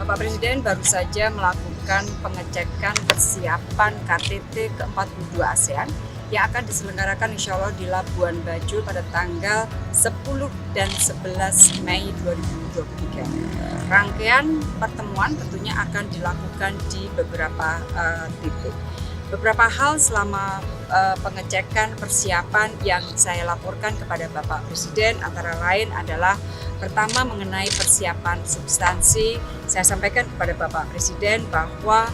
Bapak Presiden baru saja melakukan pengecekan persiapan KTT ke-42 ASEAN yang akan diselenggarakan insya Allah di Labuan Bajo pada tanggal 10 dan 11 Mei 2023. Rangkaian pertemuan tentunya akan dilakukan di beberapa titik. Beberapa hal selama pengecekan persiapan yang saya laporkan kepada Bapak Presiden antara lain adalah pertama mengenai persiapan substansi. Saya sampaikan kepada Bapak Presiden bahwa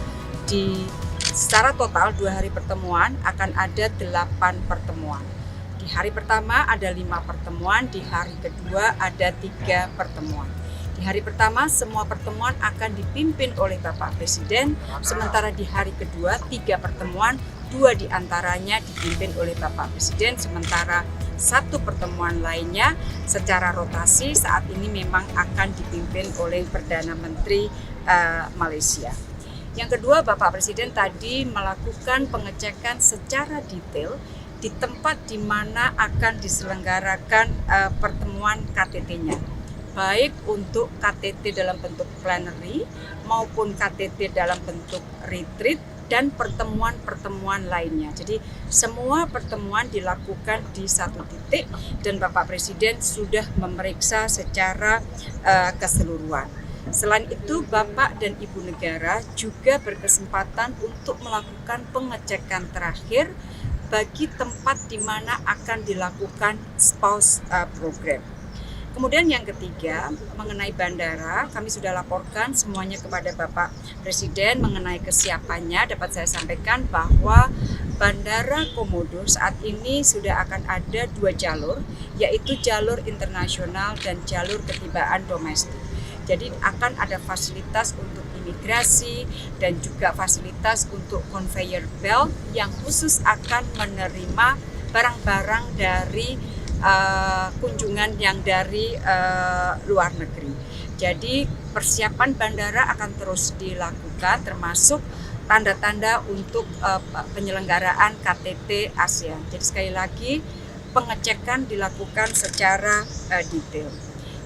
secara total 2 hari pertemuan akan ada 8 pertemuan. Di hari pertama ada 5 pertemuan, di hari kedua ada 3 pertemuan. Di hari pertama semua pertemuan akan dipimpin oleh Bapak Presiden, sementara di hari kedua 3 pertemuan, 2 diantaranya dipimpin oleh Bapak Presiden, sementara 1 pertemuan lainnya secara rotasi saat ini memang akan dipimpin oleh Perdana Menteri Malaysia. Yang kedua, Bapak Presiden tadi melakukan pengecekan secara detail di tempat di mana akan diselenggarakan pertemuan KTT-nya. Baik untuk KTT dalam bentuk plenary maupun KTT dalam bentuk retreat dan pertemuan-pertemuan lainnya. Jadi semua pertemuan dilakukan di satu titik dan Bapak Presiden sudah memeriksa secara keseluruhan. Selain itu, Bapak dan Ibu Negara juga berkesempatan untuk melakukan pengecekan terakhir bagi tempat di mana akan dilakukan spouse program. Kemudian yang ketiga, mengenai bandara, kami sudah laporkan semuanya kepada Bapak Presiden mengenai kesiapannya. Dapat saya sampaikan bahwa Bandara Komodo saat ini sudah akan ada 2 jalur, yaitu jalur internasional dan jalur ketibaan domestik. Jadi akan ada fasilitas untuk imigrasi dan juga fasilitas untuk conveyor belt yang khusus akan menerima barang-barang dari kunjungan yang dari luar negeri. Jadi persiapan bandara akan terus dilakukan termasuk tanda-tanda untuk penyelenggaraan KTT ASEAN. Jadi sekali lagi pengecekan dilakukan secara detail.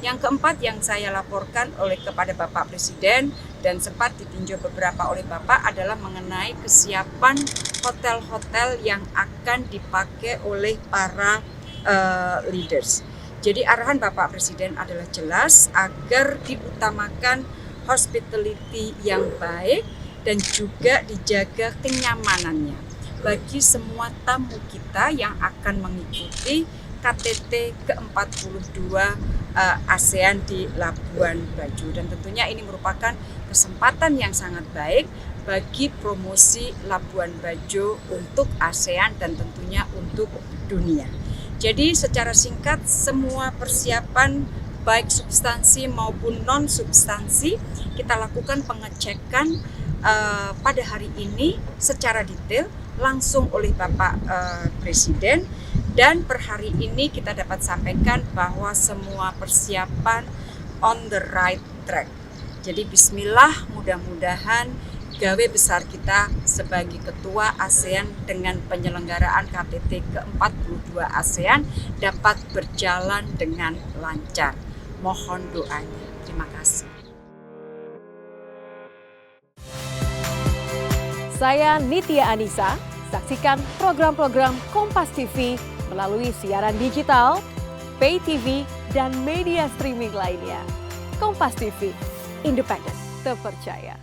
Yang keempat yang saya laporkan kepada Bapak Presiden dan sempat ditinjau beberapa oleh Bapak adalah mengenai kesiapan hotel-hotel yang akan dipakai oleh para leaders. Jadi arahan Bapak Presiden adalah jelas agar diutamakan hospitality yang baik dan juga dijaga kenyamanannya bagi semua tamu kita yang akan mengikuti KTT ke-42 ASEAN di Labuan Bajo. Dan tentunya ini merupakan kesempatan yang sangat baik bagi promosi Labuan Bajo untuk ASEAN dan tentunya untuk dunia. Jadi secara singkat semua persiapan baik substansi maupun non substansi kita lakukan pengecekan pada hari ini secara detail langsung oleh Bapak Presiden dan per hari ini kita dapat sampaikan bahwa semua persiapan on the right track. Jadi bismillah, mudah-mudahan gawe besar kita sebagai ketua ASEAN dengan penyelenggaraan KTT ke-42 ASEAN dapat berjalan dengan lancar. Mohon doanya. Terima kasih. Saya Nitya Anissa, saksikan program-program Kompas TV melalui siaran digital, pay TV, dan media streaming lainnya. Kompas TV, independen, terpercaya.